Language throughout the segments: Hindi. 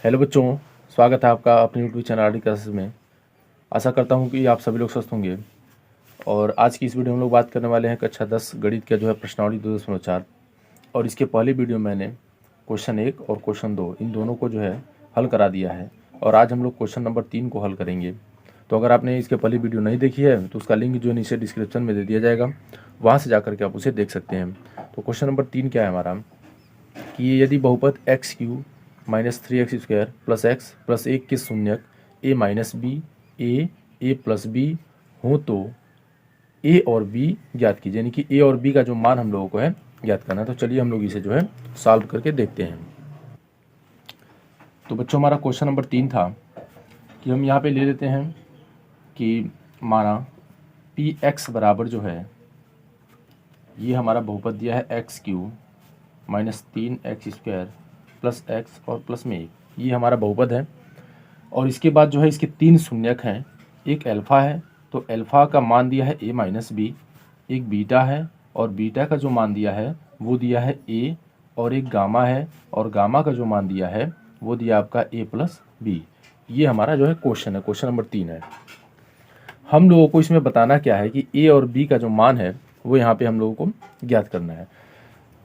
हेलो बच्चों, स्वागत है आपका अपने यूट्यूब चैनल आरडी क्लासेस में। आशा करता हूँ कि आप सभी लोग स्वस्थ होंगे। और आज की इस वीडियो में हम लोग बात करने वाले हैं कक्षा 10 गणित का जो है प्रश्नावली 2.4। और इसके पहले वीडियो मैंने क्वेश्चन 1 और क्वेश्चन 2 इन दोनों को जो है हल करा दिया है। और आज हम लोग क्वेश्चन नंबर 3 को हल करेंगे। तो अगर आपने इसके पहले वीडियो नहीं देखी है तो उसका लिंक जो नीचे डिस्क्रिप्शन में दे दिया जाएगा, वहाँ से जाकर के आप उसे देख सकते हैं। तो क्वेश्चन नंबर 3 क्या है हमारा कि यदि बहुपद x³ -3x² plus x plus 1 के शून्यक a minus B A plus B हो तो a और b ज्ञात कीजिए। यानी कि a और b का जो मान हम लोगों को है ज्ञात करना है। तो चलिए हम लोग इसे जो है सॉल्व करके देखते हैं। तो बच्चों, हमारा क्वेश्चन नंबर 3 था कि हम यहाँ पे ले लेते हैं कि माना px बराबर जो है ये हमारा बहुपद दिया है x³ -3x² प्लस एक्स और प्लस में 1, ये हमारा बहुपद है। और इसके बाद जो है इसके 3 शून्यक हैं। एक अल्फ़ा है तो अल्फ़ा का मान दिया है a माइनस बी, एक बीटा है और बीटा का जो मान दिया है वो दिया है a, और एक गामा है और गामा का जो मान दिया है वो दिया आपका a प्लस बी। ये हमारा जो है क्वेश्चन है, क्वेश्चन नंबर 3 है। हम लोगों को इसमें बताना क्या है कि a और b का जो मान है वो यहाँ पे हम लोगों को ज्ञात करना है।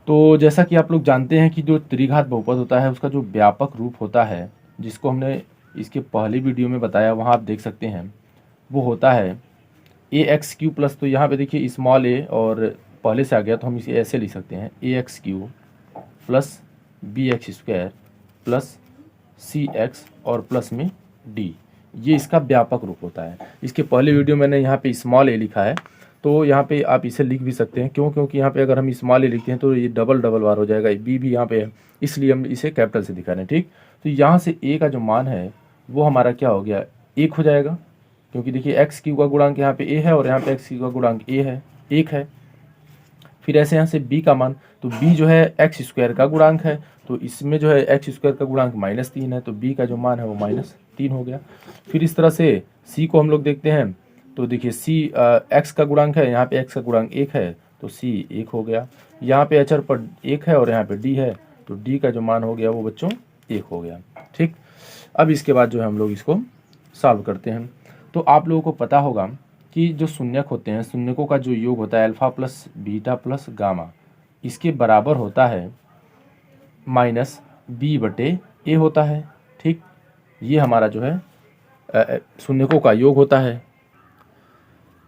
तो जैसा कि आप लोग जानते हैं कि जो त्रिघात बहुपद होता है उसका जो व्यापक रूप होता है, जिसको हमने इसके पहले वीडियो में बताया, वहाँ आप देख सकते हैं, वो होता है ax³ प्लस, तो यहाँ पे देखिए स्मॉल a और पहले से आ गया तो हम इसे ऐसे लिख सकते हैं ax³ plus bx² plus cx और प्लस में d। ये इसका व्यापक रूप होता है। इसके पहले वीडियो मैंने यहाँ पे स्मॉल a लिखा है, तो यहाँ पे आप इसे लिख भी सकते हैं। क्योंकि यहाँ पे अगर हम स्मॉल ए लिखते हैं तो ये डबल बार हो जाएगा, बी भी यहाँ पे है, इसलिए हम इसे कैपिटल से दिखा रहे हैं। ठीक, तो यहाँ से ए का जो मान है वो हमारा क्या हो गया, 1 हो जाएगा। क्योंकि देखिए x³ का गुणांक यहाँ पे a है और यहाँ पे x³ का गुणांक a है, 1 है। फिर ऐसे यहाँ से b का मान, तो b जो है x² का गुणांक है, तो इसमें जो है x² का गुणांक -3 है, तो b का जो मान है वो -3 हो गया। फिर इस तरह से c को हम लोग देखते हैं, तो देखिए c x का गुणांक है, यहाँ पे x का गुणांक 1 है, तो c 1 हो गया। यहाँ पे अचर पर 1 है और यहाँ पे d है, तो d का जो मान हो गया वो बच्चों 1 हो गया। ठीक, अब इसके बाद जो है हम लोग इसको सॉल्व करते हैं। तो आप लोगों को पता होगा कि जो शून्यक होते हैं, शून्यकों का जो योग होता है alpha plus beta plus gamma, इसके बराबर होता है -b/a होता है। ठीक, ये हमारा जो है शून्यकों का योग होता है।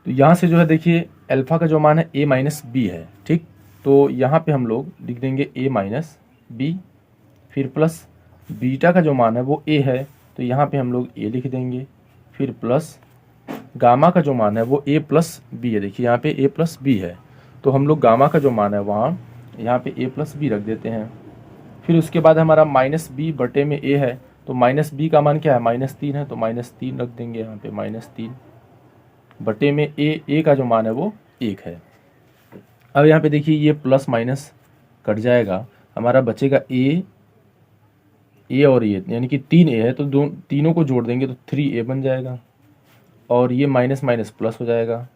तो यहाँ से जो है देखिए अल्फ़ा का जो मान है a माइनस बी है। ठीक, तो यहाँ पे हम लोग लिख देंगे a माइनस बी, फिर प्लस बीटा का जो मान है वो a है, तो यहाँ पे हम लोग a लिख देंगे, फिर प्लस गामा का जो मान है वो a प्लस बी है। देखिए यहाँ पे a प्लस बी है, तो हम लोग गामा का जो मान है वहाँ यहाँ पे a प्लस बी रख देते हैं। फिर उसके बाद हमारा -b/a में a है, तो -b का मान क्या है, -3 है, तो -3 रख देंगे यहाँ पे, -3 बटे में a का जो मान है वो 1 है। अब यहाँ पे देखिए ये प्लस माइनस कट जाएगा, हमारा बचेगा a और ये, यानी कि 3a है, तो तीनों को जोड़ देंगे तो 3a बन जाएगा, और ये माइनस माइनस प्लस हो जाएगा।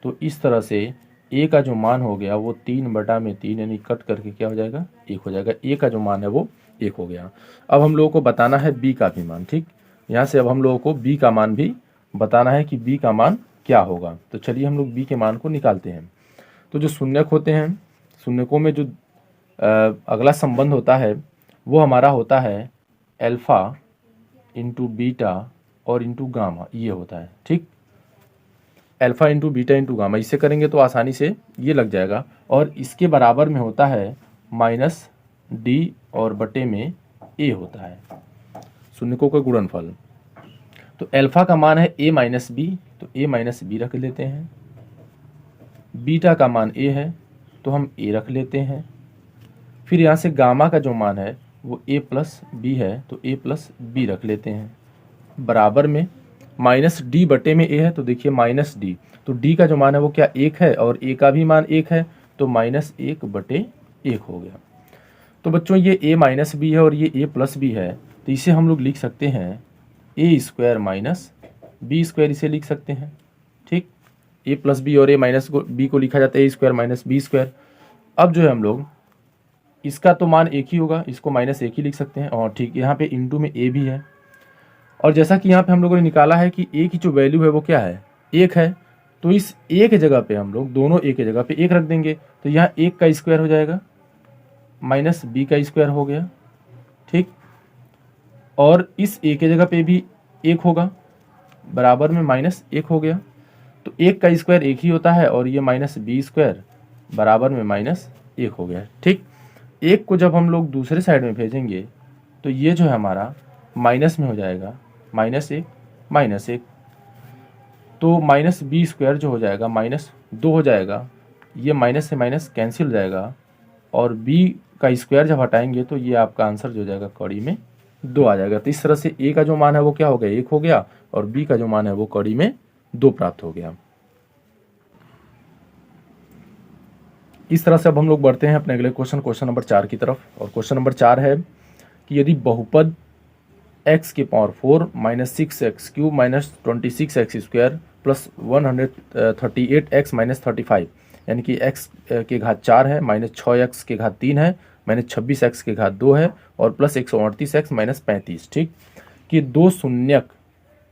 तो इस तरह से a का जो मान हो गया वो 3/3 यानी कट करके क्या हो जाएगा, 1 हो जाएगा। a का जो मान है वो 1 हो गया। अब हम लोगों को बताना है b का भी मान। ठीक, यहाँ से अब हम लोगों को b का मान भी बताना है कि b का मान क्या होगा। तो चलिए हम लोग b के मान को निकालते हैं। तो जो शून्यक होते हैं, शून्यकों में जो अगला संबंध होता है वो हमारा होता है अल्फ़ा इंटू बीटा और इंटू गामा, ये होता है। ठीक, alpha into beta into gamma, इससे करेंगे तो आसानी से ये लग जाएगा। और इसके बराबर में होता है -d और बटे में a होता है, शून्यकों का गुणनफल। तो अल्फ़ा का मान है a माइनस बी, तो a माइनस बी रख लेते हैं। बीटा का मान a है, तो हम a रख लेते हैं। फिर यहाँ से गामा का जो मान है वो a प्लस बी है, तो a प्लस बी रख लेते हैं। बराबर में -d/a है, तो देखिए -d, तो d का जो मान है वो क्या 1 है, और a का भी मान 1 है, तो -1/1 हो गया। तो बच्चों ये a माइनस बी है और ये a प्लस बी है, तो इसे हम लोग लिख सकते हैं a² माइनस b², इसे लिख सकते हैं। ठीक, a प्लस बी और a माइनस बी को लिखा जाता है a² माइनस b²। अब जो है हम लोग इसका तो मान एक ही होगा, इसको माइनस एक ही लिख सकते हैं। और ठीक यहाँ पे इंटू में ए भी है, और जैसा कि यहाँ पे हम लोगों ने निकाला है कि ए की जो वैल्यू है वो क्या है, एक है, तो इस ए के जगह पे हम लोग दोनों ए के जगह पे एक रख देंगे, तो यहाँ एक का स्क्वायर हो जाएगा माइनस बी का स्क्वायर हो गया, ठीक। और इस ए के जगह पे भी एक होगा, बराबर में माइनस एक हो गया, तो एक का स्क्वायर एक ही होता है, और ये माइनस बी स्क्वायर बराबर में माइनस एक हो गया, ठीक। एक को जब हम लोग दूसरे साइड में भेजेंगे तो ये जो है हमारा माइनस में हो जाएगा, माइनस एक, तो माइनस बी स्क्वायर जो हो जाएगा माइनस दो हो जाएगा, ये माइनस से माइनस कैंसिल हो जाएगा, और बी का स्क्वायर जब हटाएंगे तो ये आपका आंसर जो हो जाएगा कड़ी में 2 आ जाएगा। तो इस तरह से ए का जो मान है वो क्या हो गया, 1 हो गया, और बी का जो मान है वो कड़ी में 2 प्राप्त हो गया। इस तरह से अब हम लोग बढ़ते हैं अपने अगले क्वेश्चन नंबर 4 की तरफ। और क्वेश्चन नंबर 4 है कि यदि बहुपद x की power 4 minus 6x cube minus 26x square plus 138x minus 35, यानी कि x के घात 4 है, माइनस 6x के घात 3 है, माइनस 26x के घात 2 है, और प्लस 138x माइनस 35, ठीक, कि दो शून्यक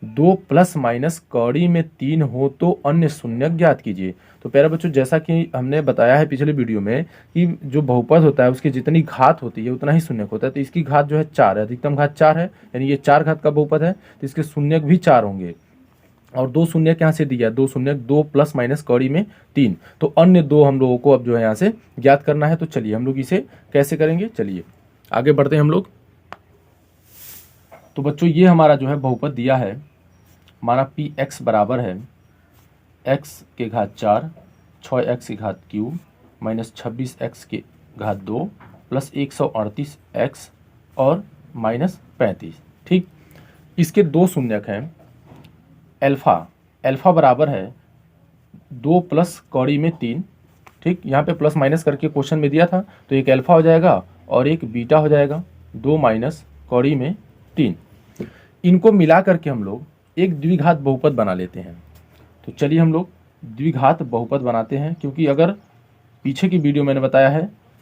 2 प्लस माइनस कड़ी में 3 हो तो अन्य शून्यक ज्ञात कीजिए। तो प्यारे बच्चों, जैसा कि हमने बताया है पिछले वीडियो में कि जो बहुपद होता है उसकी जितनी घात होती है उतना ही शून्यक होता है। तो इसकी घात जो है 4 है, अधिकतम घात 4 है, यानी ये 4 घात का बहुपद है, तो इसके शून्यक भी 4 होंगे। और 2 शून्यक यहाँ से दिया, 2 शून्यक 2 प्लस माइनस कड़ी में 3, तो अन्य 2 हम लोगों को अब जो है यहाँ से ज्ञात करना है। तो चलिए हम लोग इसे कैसे करेंगे, चलिए आगे बढ़ते हैं हम लोग। तो बच्चों ये हमारा जो है बहुपद दिया है, माना पी एक्स बराबर है x के घात 4 6x की घात क्यूब माइनस 26x के घात 2 प्लस 138x और माइनस 35, ठीक। इसके 2 शून्यक हैं, अल्फा बराबर है 2 प्लस कड़ी में 3, ठीक। यहाँ पे प्लस माइनस करके क्वेश्चन में दिया था, तो एक अल्फा हो जाएगा और एक बीटा हो जाएगा, 2 माइनस कड़ी में 3। इनको मिला करके हम लोग एक द्विघात बहुपद बना लेते हैं। तो चलिए हम लोग द्विघात बहुपद बनाते हैं, क्योंकि अगर पीछे की वीडियो मैंने बताया है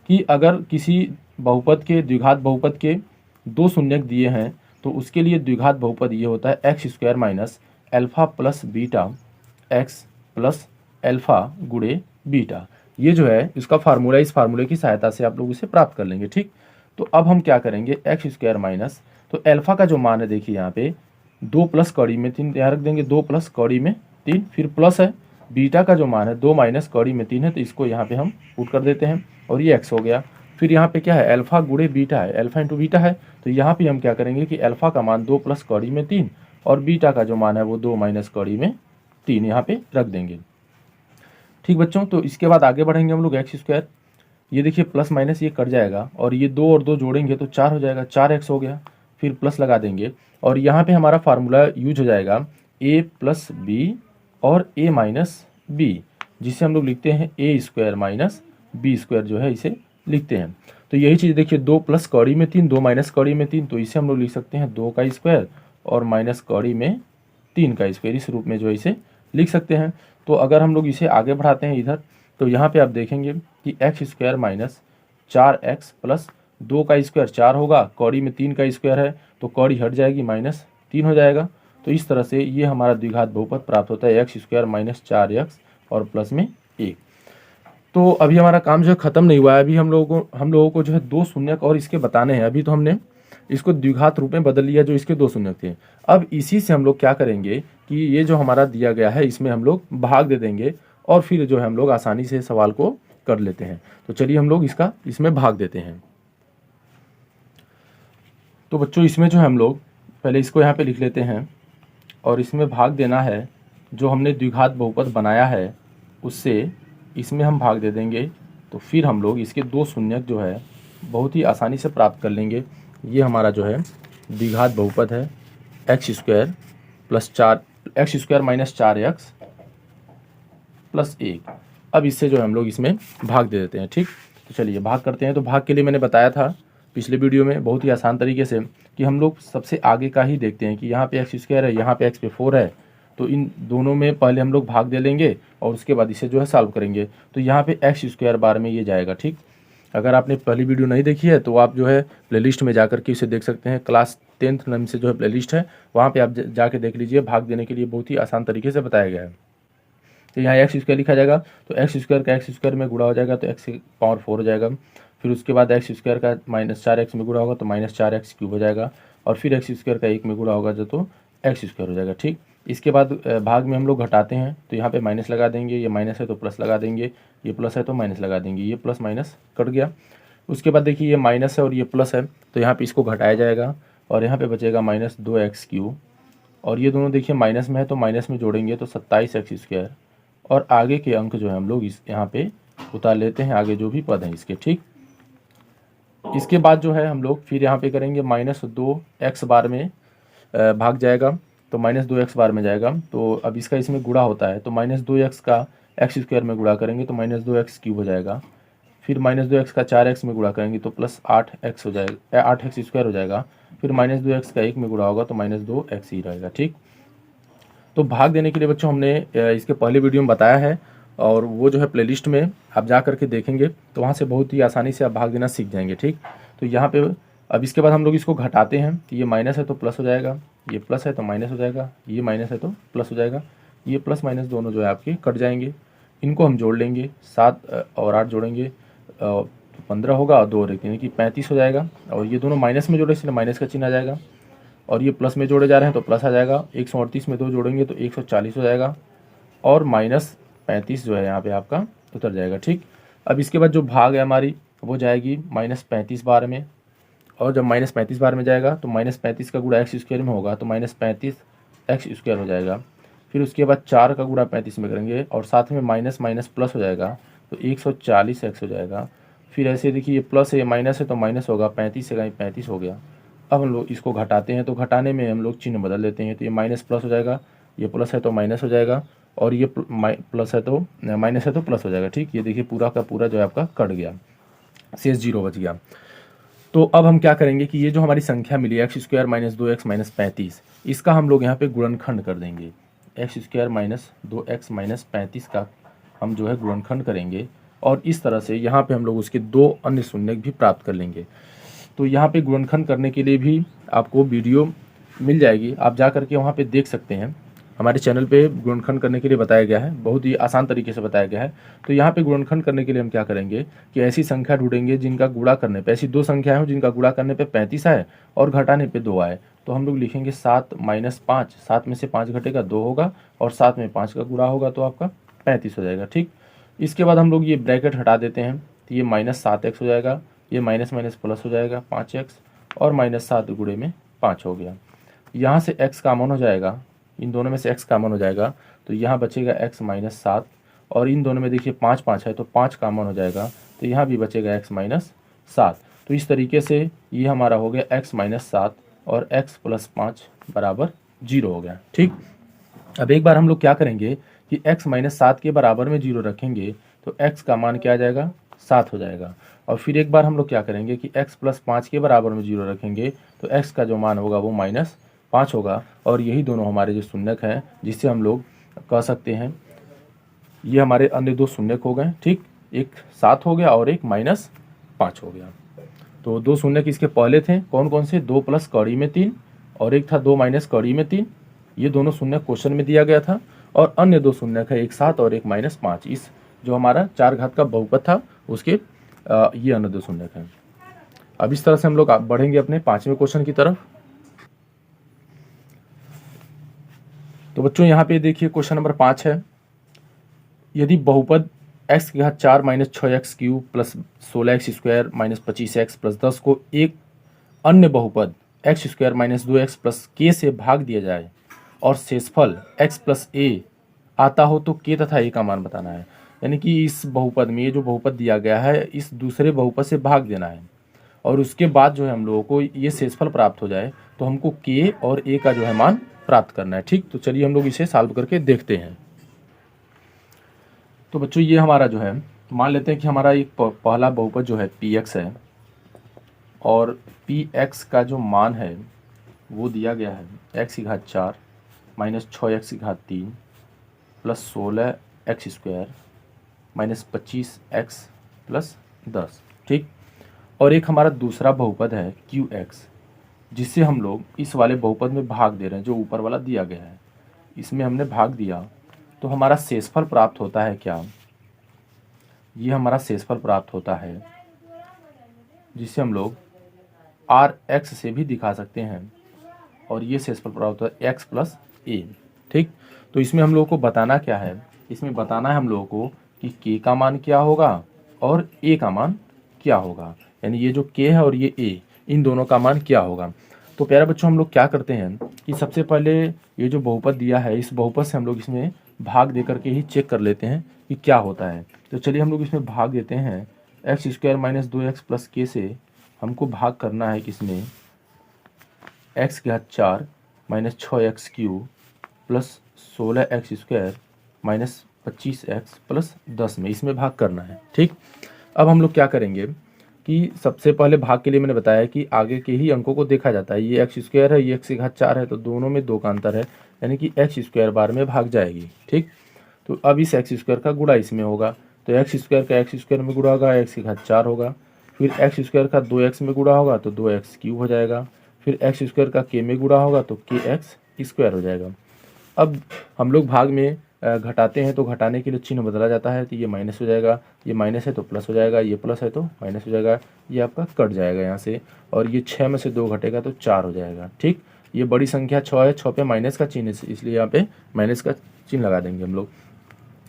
कि अगर किसी बहुपद के द्विघात बहुपद के 2 शून्यक दिए हैं तो उसके लिए द्विघात बहुपद ये होता है x square minus alpha plus beta x plus alpha गुणे बीटा। ये जो है इसका फार्मूला, इस फार्मूले की सहायता से आप लोग इसे प्राप्त कर लेंगे, ठीक। तो अब हम क्या करेंगे, एक्स स्क्वायर माइनस, तो अल्फा का जो मान है देखिए यहाँ पे 2 प्लस कड़ी में 3 यहाँ रख देंगे, 2 प्लस कड़ी में 3, फिर प्लस है, बीटा का जो मान है 2 माइनस कड़ी में 3 है, तो इसको यहाँ पे हम पुट कर देते हैं, और ये x हो गया। फिर यहाँ पे क्या है, अल्फा गुणे बीटा है, अल्फा इंटू बीटा है, तो यहाँ पे हम क्या करेंगे कि अल्फा का मान 2 प्लस कड़ी में 3 और बीटा का जो मान है वो 2 माइनस कड़ी में 3 यहाँ पे रख देंगे, ठीक बच्चों। तो इसके बाद आगे बढ़ेंगे हम लोग, एक्स स्क्वायर, ये देखिए प्लस माइनस ये कट जाएगा, और ये 2 और 2 जोड़ेंगे तो 4 हो जाएगा, 4x हो गया, फिर प्लस लगा देंगे, और यहाँ पे हमारा फार्मूला यूज हो जाएगा a प्लस बी और a माइनस बी, जिसे हम लोग लिखते हैं a square minus B square जो है इसे लिखते हैं। तो यही चीज़ देखिए, 2 प्लस कड़ी में 3, 2 माइनस कड़ी में 3, तो इसे हम लोग लिख सकते हैं 2 का स्क्वायर और माइनस कड़ी में 3 का स्क्वायर, इस रूप में जो है इसे लिख सकते हैं। तो अगर हम लोग इसे आगे बढ़ाते हैं इधर, तो यहाँ पे आप देखेंगे कि x square minus 4x plus 2 का स्क्वायर 4 होगा, कड़ी में 3 का स्क्वायर है तो कड़ी हट जाएगी, माइनस 3 हो जाएगा। तो इस तरह से ये हमारा द्विघात बहुपद प्राप्त होता है, एक्स स्क्वायर माइनस 4x और प्लस में 1। तो अभी हमारा काम जो है ख़त्म नहीं हुआ है, अभी हम लोगों को जो है 2 शून्यक और इसके बताने हैं। अभी तो हमने इसको द्विघात रूप में बदल लिया जो इसके 2 शून्यक थे। अब इसी से हम लोग क्या करेंगे कि ये जो हमारा दिया गया है इसमें हम लोग भाग दे देंगे, और फिर जो है हम लोग आसानी से सवाल को कर लेते हैं। तो चलिए हम लोग इसमें भाग देते हैं। तो बच्चों इसमें जो है हम लोग पहले इसको यहाँ पे लिख लेते हैं, और इसमें भाग देना है, जो हमने द्विघात बहुपद बनाया है उससे इसमें हम भाग दे देंगे। तो फिर हम लोग इसके 2 शून्यक जो है बहुत ही आसानी से प्राप्त कर लेंगे। ये हमारा जो है द्विघात बहुपद है x square plus 4 x square minus 4x plus 1। अब इससे जो है हम लोग इसमें भाग दे देते हैं, ठीक। तो चलिए भाग करते हैं। तो भाग के लिए मैंने बताया था पिछले वीडियो में बहुत ही आसान तरीके से कि हम लोग सबसे आगे का ही देखते हैं कि यहाँ पे एक्स स्क्वायर है, यहाँ पे x पे 4 है, तो इन दोनों में पहले हम लोग भाग दे लेंगे और उसके बाद इसे जो है सॉल्व करेंगे। तो यहाँ पे एक्स स्क्वायर बार में ये जाएगा, ठीक। अगर आपने पहली वीडियो नहीं देखी है तो आप जो है प्लेलिस्ट में जाकर के इसे देख सकते हैं। क्लास 10th नाम से जो है प्लेलिस्ट है, वहाँ पे आप जाके देख लीजिए। भाग देने के लिए बहुत ही आसान तरीके से बताया गया है। तो यहाँ एक्स स्क्वायर लिखा जाएगा, तो एक्स स्क्वायर का एक्स स्क्वायर में गुणा हो जाएगा तो एक्स की पावर 4 हो जाएगा। फिर उसके बाद एक्स स्क्वायर का -4x में गुणा होगा तो -4x क्यूब हो जाएगा। और फिर एक्स स्क्वायर का 1 में गुणा होगा तो एक्स स्क्वायर हो जाएगा। ठीक, इसके बाद भाग में हम लोग घटाते हैं, तो यहाँ पे माइनस लगा देंगे, ये माइनस है तो प्लस लगा देंगे, ये प्लस है तो माइनस लगा देंगे, ये प्लस माइनस कट गया। उसके बाद देखिए ये माइनस है और ये प्लस है, तो यहाँ पे इसको घटाया जाएगा और यहाँ पे बचेगा -2x क्यूब। और ये दोनों देखिए माइनस में है तो माइनस में जोड़ेंगे तो 27x स्क्वायर। और आगे के अंक जो है हम लोग इस यहाँ पे उतार लेते हैं, आगे जो भी पद हैं इसके। ठीक, इसके बाद जो है हम लोग फिर यहाँ पे करेंगे -2x बार में भाग जाएगा तो -2x बार में जाएगा। तो अब इसका इसमें गुणा होता है तो -2x का एक्स स्क्वायर में गुणा करेंगे तो -2x क्यूब हो जाएगा। फिर -2x का 4x में गुणा करेंगे तो +8x हो जाएगा, 8x स्क्वायर हो जाएगा। फिर -2x का 1 में गुणा होगा तो -2x ही रहेगा। ठीक, तो भाग देने के लिए बच्चों हमने इसके पहले वीडियो में बताया है, और वो जो है प्लेलिस्ट में आप जा करके देखेंगे तो वहाँ से बहुत ही आसानी से आप भाग देना सीख जाएंगे। ठीक, तो यहाँ पे अब इसके बाद हम लोग इसको घटाते हैं, तो ये माइनस है तो प्लस हो जाएगा, ये प्लस है तो माइनस हो जाएगा, ये माइनस है तो प्लस हो जाएगा, ये प्लस माइनस दोनों जो है आपके कट जाएंगे। इनको हम जोड़ लेंगे, 7 और 8 जोड़ेंगे तो 15 होगा और 2 यानी कि 35 हो जाएगा। और ये दोनों माइनस में जोड़े इसलिए माइनस का चिन्ह आ जाएगा, और ये प्लस में जोड़े जा रहे हैं तो प्लस आ जाएगा। 138 में 2 जोड़ेंगे तो 140 हो जाएगा, और -35 जो है यहाँ पे आपका उतर जाएगा। ठीक, अब इसके बाद जो भाग है हमारी वो जाएगी -35 बार में, और जब -35 बार में जाएगा तो -35 का गुणा एक्स स्क्वायर में होगा तो -35x स्क्वायर हो जाएगा। फिर उसके बाद 4 का गुणा 35 में करेंगे और साथ में माइनस माइनस प्लस हो जाएगा तो 140x हो जाएगा। फिर ऐसे देखिए ये प्लस है ये माइनस है तो माइनस होगा, 35 से कहीं 35 हो गया। अब हम लोग इसको घटाते हैं तो घटाने में हम लोग चिन्ह बदल देते हैं, तो ये माइनस प्लस हो जाएगा, ये प्लस है तो माइनस हो जाएगा, और ये प्लस है तो माइनस है तो प्लस हो जाएगा। ठीक, ये देखिए पूरा का पूरा जो है आपका कट गया, शेष 0 बच गया। तो अब हम क्या करेंगे कि ये जो हमारी संख्या मिली एक्स स्क्वायर -2x -35, इसका हम लोग यहाँ पे गुणनखंड कर देंगे। एक्स स्क्वायर -2x -35 का हम जो है गुणनखंड करेंगे, और इस तरह से यहाँ पे हम लोग उसके 2 अन्य शून्य भी प्राप्त कर लेंगे। तो यहाँ पे गुणनखंड करने के लिए भी आपको वीडियो मिल जाएगी, आप जा करके वहाँ पे देख सकते हैं। हमारे चैनल पे गुणनखंड करने के लिए बताया गया है, बहुत ही आसान तरीके से बताया गया है। तो यहाँ पे गुणनखंड करने के लिए हम क्या करेंगे कि ऐसी संख्या ढूंढेंगे जिनका गुणा करने पे, ऐसी 2 संख्याएं हो जिनका गुणा करने पे 35 आए और घटाने पे 2 आए। तो हम लोग लिखेंगे 7 - 5, 7 में से 5 घटेगा 2 होगा, और 7 में 5 का गुणा होगा तो आपका 35 हो जाएगा। ठीक, इसके बाद हम लोग ये ब्रैकेट हटा देते हैं, तो ये -7x हो जाएगा, ये माइनस माइनस प्लस हो जाएगा 5x, और -7 गुणे में 5 हो गया। यहाँ से x कॉमन हो जाएगा, इन दोनों में से x कॉमन हो जाएगा तो यहाँ बचेगा x -7, और इन दोनों में देखिए 5 5 है तो 5 कॉमन हो जाएगा तो यहाँ भी बचेगा x -7। तो इस तरीके से ये हमारा हो गया x -7 और x + 5 बराबर 0 हो गया। ठीक, अब एक बार हम लोग क्या करेंगे कि x -7 के बराबर में 0 रखेंगे तो x का मान क्या आ जाएगा, 7 हो जाएगा। और फिर एक बार हम लोग क्या करेंगे कि x + 5 के बराबर में 0 रखेंगे तो x का जो मान होगा वो -5 होगा। और यही दोनों हमारे जो शून्यक हैं, जिससे हम लोग कह सकते हैं ये हमारे अन्य 2 शून्यक हो गए। ठीक, एक 7 हो गया और एक -5 हो गया। तो 2 शून्यक इसके पहले थे, कौन कौन से, 2 + कड़ी में 3, और एक था 2 - कड़ी में 3। ये दोनों शून्यक क्वेश्चन में दिया गया था। और अन्य 2 शून्यक है, एक 7 और एक -5। इस जो हमारा 4 घात का बहुपद था उसके ये अन्य 2 शून्यक हैं। अब इस तरह से हम लोग बढ़ेंगे अपने 5वें क्वेश्चन की तरफ। तो बच्चों यहाँ पे देखिए क्वेश्चन नंबर 5 है, यदि बहुपद x की घात 4 - 6x cube plus 16x square - 25x plus 10 को एक अन्य बहुपद x square - 2x plus k से भाग दिया जाए और शेषफल x + a आता हो तो k तथा a का मान बताना है। यानी कि इस बहुपद में ये जो बहुपद दिया गया है इस दूसरे बहुपद से भाग देना है, और उसके बाद जो है हम लोगों को ये शेषफल प्राप्त हो जाए तो हमको k और a का जो है मान प्राप्त करना है। ठीक, तो चलिए हम लोग इसे सॉल्व करके देखते हैं। तो बच्चों ये हमारा जो है, मान लेते हैं कि हमारा एक पहला बहुपद जो है px है, और px का जो मान है वो दिया गया है x की घात 4 - 6x की घात 3 plus 16x square - 25x plus 10। ठीक। और एक हमारा दूसरा बहुपद है क्यू एक्स, जिससे हम लोग इस वाले बहुपद में भाग दे रहे हैं, जो ऊपर वाला दिया गया है इसमें हमने भाग दिया, तो हमारा शेषफल प्राप्त होता है क्या, ये हमारा शेषफल प्राप्त होता है, जिसे हम लोग आर एक्स से भी दिखा सकते हैं, और ये शेषफल प्राप्त होता है एक्स प्लस ए। ठीक। तो इसमें हम लोगों को बताना क्या है, इसमें बताना है हम लोगों को कि के का मान क्या होगा और ए का मान क्या होगा, यानी ये जो के है और ये ए, इन दोनों का मान क्या होगा। तो प्यारे बच्चों, हम लोग क्या करते हैं कि सबसे पहले ये जो बहुपद दिया है, इस बहुपद से हम लोग इसमें भाग दे करके ही चेक कर लेते हैं कि क्या होता है। तो चलिए हम लोग इसमें भाग देते हैं, x square minus 2x plus के से हमको भाग करना है किसमें, एक्स के घात 4 minus 6x cube plus 16x square minus 25x plus 10 में, इसमें भाग करना है। ठीक। अब हम लोग क्या करेंगे कि सबसे पहले भाग के लिए मैंने बताया कि आगे के ही अंकों को देखा जाता है, ये एक्स स्क्वायर है, ये एक्स की घात 4 है, तो दोनों में 2 का अंतर है, यानी कि एक्स स्क्वायर बार में भाग जाएगी। ठीक। तो अब इस एक्स स्क्वायर का गुणा इसमें होगा, तो एक्स स्क्वायर का एक्स स्क्वायर में गुणा होगा, एक्स की घात 4 होगा, फिर एक्स स्क्वायर का 2x में गुणा होगा तो 2x क्यूब हो जाएगा, फिर एक्स स्क्वायर का के में गुणा होगा तो के एक्स स्क्वायर हो जाएगा। अब हम लोग भाग में घटाते हैं, तो घटाने के लिए चिन्ह बदला जाता है, तो ये माइनस हो जाएगा, ये माइनस है तो प्लस हो जाएगा, ये प्लस है तो माइनस हो जाएगा, ये आपका कट जाएगा यहाँ से, और ये 6 में से 2 घटेगा तो 4 हो जाएगा। ठीक। ये बड़ी संख्या 6 है, 6 पे माइनस का चिन्ह है, इसलिए यहाँ पे माइनस का चिन्ह लगा देंगे हम लोग।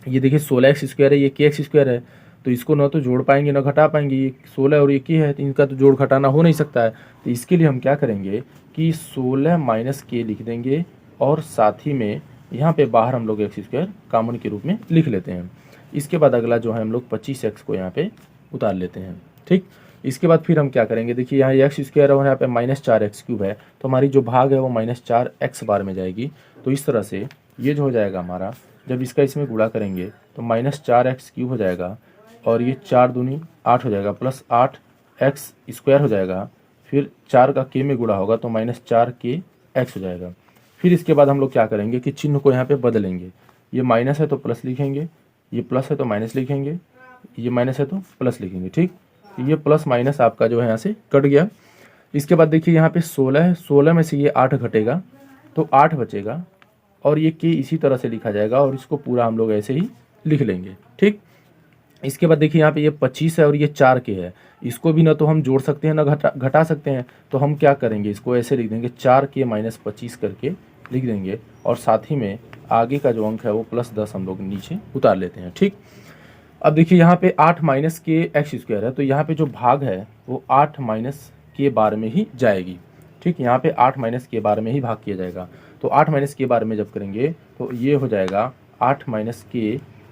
ये देखिए 16x स्क्वायर है, ये के एक्स स्क्वायर है, तो इसको ना तो जोड़ पाएंगे ना घटा पाएंगे, ये 16 और ये के है, तो इनका तो जोड़ घटाना हो नहीं सकता है। तो इसके लिए हम क्या करेंगे कि 16 माइनस के लिख देंगे, और साथ ही में यहाँ पे बाहर हम लोग एक्स स्क्वायर कॉमन के रूप में लिख लेते हैं। इसके बाद अगला जो है हम लोग 25x को यहाँ पे उतार लेते हैं। ठीक। इसके बाद फिर हम क्या करेंगे, देखिए यहाँ एक्स स्क्वायर है और यहाँ पे -4x क्यूब है, तो हमारी जो भाग है वो -4x बार में जाएगी। तो इस तरह से ये जो हो जाएगा हमारा, जब इसका इसमें गुणा करेंगे तो -4x क्यूब हो जाएगा, और ये 4 दूनी 8 हो जाएगा, प्लस 8x स्क्वायर हो जाएगा, फिर 4 का के में गुणा होगा तो -4kx हो जाएगा। फिर इसके बाद हम लोग क्या करेंगे कि चिन्ह को यहाँ पे बदलेंगे, ये माइनस है तो प्लस लिखेंगे, ये प्लस है तो माइनस लिखेंगे, ये माइनस है तो प्लस लिखेंगे। ठीक। ये प्लस माइनस आपका जो है यहाँ से कट गया। इसके बाद देखिए यहाँ पे 16 है, 16 में से ये 8 घटेगा तो 8 बचेगा, और ये के इसी तरह से लिखा जाएगा, और इसको पूरा हम लोग ऐसे ही लिख लेंगे। ठीक। इसके बाद देखिए यहाँ पे ये 25 है और ये 4 के है, इसको भी ना तो हम जोड़ सकते हैं ना घटा सकते हैं, तो हम क्या करेंगे, इसको ऐसे लिख देंगे 4 के माइनस 25 करके लिख देंगे, और साथ ही में आगे का जो अंक है वो +10 हम लोग नीचे उतार लेते हैं। ठीक। अब देखिए यहाँ पे 8 माइनस के एक्स स्क्वायर है, तो यहाँ पे जो भाग है वो 8 माइनस के बार में ही जाएगी। ठीक। यहाँ पे 8 माइनस के बार में ही भाग किया जाएगा, तो 8 माइनस के बार में जब करेंगे तो ये हो जाएगा 8 माइनस के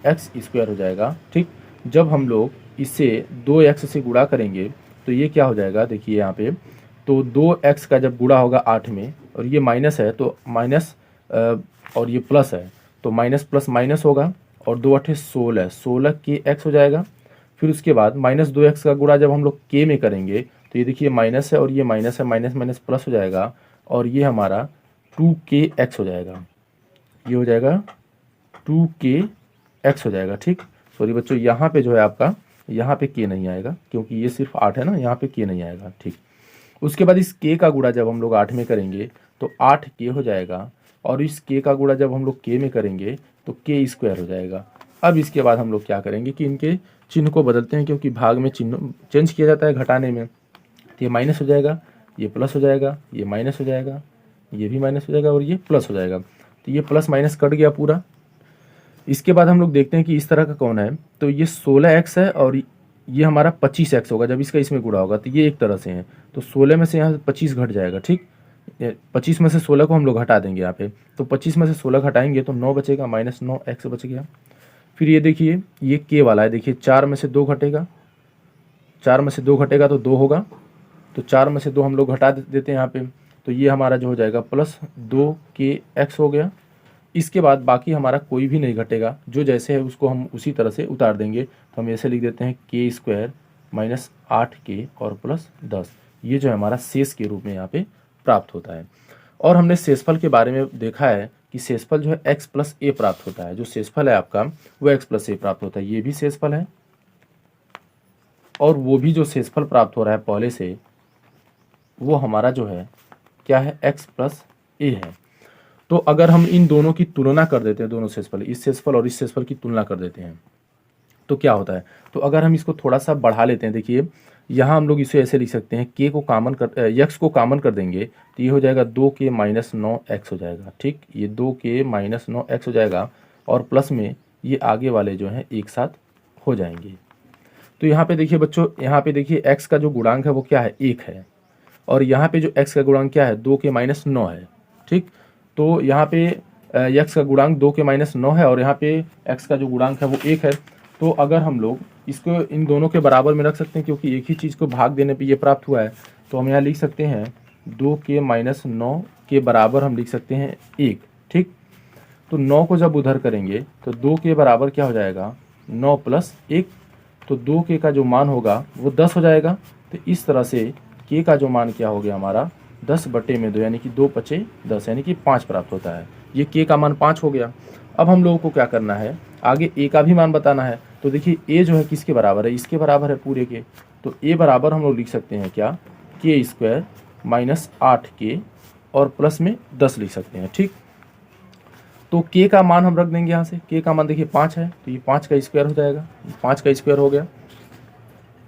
एक्स स्क्वायर हो जाएगा। ठीक। जब हम लोग इसे 2x से गुणा करेंगे तो ये क्या हो जाएगा, देखिए यहाँ पे, तो 2x का जब गुणा होगा 8 में, और ये माइनस है तो माइनस, और ये प्लस है तो माइनस प्लस माइनस होगा, और 2 8 16, 16 के एक्स हो जाएगा। फिर उसके बाद -2x का गुणा जब हम लोग के में करेंगे तो ये देखिए माइनस है और ये माइनस है, माइनस माइनस प्लस हो जाएगा, और ये हमारा 2kx हो जाएगा, ये हो जाएगा 2kx हो जाएगा। ठीक। सॉरी बच्चों, यहाँ पे जो है आपका, यहाँ पे के नहीं आएगा क्योंकि ये सिर्फ 8 है ना, यहाँ पे के नहीं आएगा। ठीक। उसके बाद इस के का गुणा जब हम लोग 8 में करेंगे तो 8k हो जाएगा, और इस के का गुणा जब हम लोग के में करेंगे तो के स्क्वायर हो जाएगा। अब इसके बाद हम लोग क्या करेंगे कि इनके चिन्ह को बदलते हैं, क्योंकि भाग में चिन्ह चेंज किया जाता है घटाने में। तो ये माइनस हो जाएगा, ये प्लस हो जाएगा, ये माइनस हो जाएगा, ये भी माइनस हो जाएगा, और ये प्लस हो जाएगा, तो ये प्लस माइनस कट गया पूरा। इसके बाद हम लोग देखते हैं कि इस तरह का कौन है, तो ये 16x है और ये हमारा 25x होगा, जब इसका इसमें गुणा होगा तो ये एक तरह से है, तो 16 में से यहाँ 25 घट जाएगा। ठीक। 25 में से 16 को हम लोग घटा देंगे यहाँ पे, तो 25 में से 16 घटाएंगे तो 9 बचेगा, -9x बच गया। फिर ये देखिए ये के वाला है, देखिए 4 में से 2 घटेगा, 4 में से 2 घटेगा तो 2 होगा, तो 4 में से 2 हम लोग घटा देते हैं यहाँ पे, तो ये हमारा जो हो जाएगा +2kx हो गया। इसके बाद बाकी हमारा कोई भी नहीं घटेगा, जो जैसे है उसको हम उसी तरह से उतार देंगे, तो हम ऐसे लिख देते हैं के स्क्वायर -8k और +10, ये जो है हमारा शेष के रूप में यहाँ पे प्राप्त होता है। और हमने शेषफल के बारे में देखा है कि शेषफल जो है x + a प्राप्त होता है, जो शेषफल है आपका वो x + a प्राप्त होता है, ये भी शेषफल है और वो भी जो शेषफल प्राप्त हो रहा है पहले से, वो हमारा जो है क्या है, x प्लस ए है। तो अगर हम इन दोनों की तुलना कर देते हैं, दोनों शेषफल, इस शेषफल और इस शेषफल की तुलना कर देते हैं, तो क्या होता है, तो अगर हम इसको थोड़ा सा बढ़ा लेते हैं, देखिए यहाँ हम लोग इसे ऐसे लिख सकते हैं, k को कॉमन कर x को कॉमन कर देंगे तो ये हो जाएगा 2k माइनस 9x हो जाएगा। ठीक, ये 2k माइनस 9x हो जाएगा और प्लस में ये आगे वाले जो हैं एक साथ हो जाएंगे। तो यहाँ पे देखिए बच्चों, यहाँ पे देखिए x का जो गुणांक है वो क्या है, 1 है, और यहाँ पे जो x का गुणांक क्या है, 2k माइनस 9 है। ठीक, तो यहाँ पे x का गुणांक 2k माइनस 9 है और यहाँ पे x का जो गुणांक है वो 1 है। तो अगर हम लोग इसको इन दोनों के बराबर में रख सकते हैं, क्योंकि एक ही चीज़ को भाग देने पे ये प्राप्त हुआ है, तो हम यहाँ लिख सकते हैं 2k माइनस 9 के बराबर हम लिख सकते हैं 1। ठीक, तो 9 को जब उधर करेंगे तो 2 के बराबर क्या हो जाएगा, 9 प्लस 1, तो 2k का जो मान होगा वो 10 हो जाएगा। तो इस तरह से k का जो मान क्या हो गया हमारा, 10/2 यानी कि 2×5 = 10 यानी कि 5 प्राप्त होता है। ये k का मान 5 हो गया। अब हम लोगों को क्या करना है, आगे a का भी मान बताना है। तो देखिए a जो है किसके बराबर है, इसके बराबर है पूरे के। तो a बराबर हम लोग लिख सकते हैं क्या, k² माइनस 8k और प्लस में 10 लिख सकते हैं। ठीक, तो k का मान हम रख देंगे यहाँ से, k का मान देखिए 5 है, तो ये 5 का स्क्वायर हो जाएगा, 5 का स्क्वायर हो गया,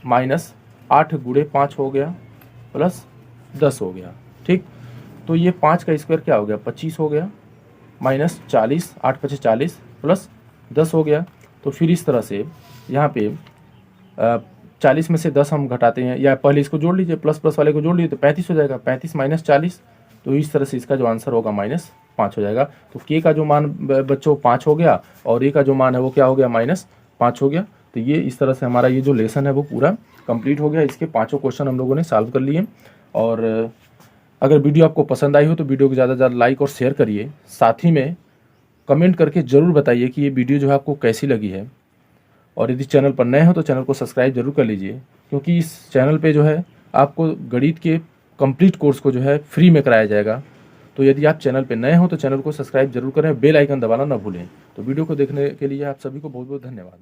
माइनस 8 × 5 हो गया, प्लस 10 हो गया। ठीक, तो ये 5 का स्क्वायर क्या हो गया, 25 हो गया, माइनस 40, 8×5 = 40, प्लस 10 हो गया। तो फिर इस तरह से यहाँ पे 40 में से 10 हम घटाते हैं, या पहले इसको जोड़ लीजिए, प्लस प्लस वाले को जोड़ लीजिए तो 35 हो जाएगा, 35 माइनस 40, तो इस तरह से इसका जो आंसर होगा -5 हो जाएगा। तो k का जो मान बच्चों 5 हो गया और a का जो मान है वो क्या हो गया, -5 हो गया। तो ये इस तरह से हमारा ये जो लेसन है वो पूरा कंप्लीट हो गया। इसके 5 क्वेश्चन हम लोगों ने सॉल्व कर लिए। और अगर वीडियो आपको पसंद आई हो तो वीडियो को ज़्यादा से ज़्यादा लाइक और शेयर करिए, साथ ही में कमेंट करके ज़रूर बताइए कि ये वीडियो जो है आपको कैसी लगी है। और यदि चैनल पर नए हो तो चैनल को सब्सक्राइब जरूर कर लीजिए, क्योंकि इस चैनल पे जो है आपको गणित के कंप्लीट कोर्स को जो है फ्री में कराया जाएगा। तो यदि आप चैनल पे नए हो तो चैनल को सब्सक्राइब जरूर करें, बेल आइकन दबाना ना भूलें। तो वीडियो को देखने के लिए आप सभी को बहुत बहुत धन्यवाद।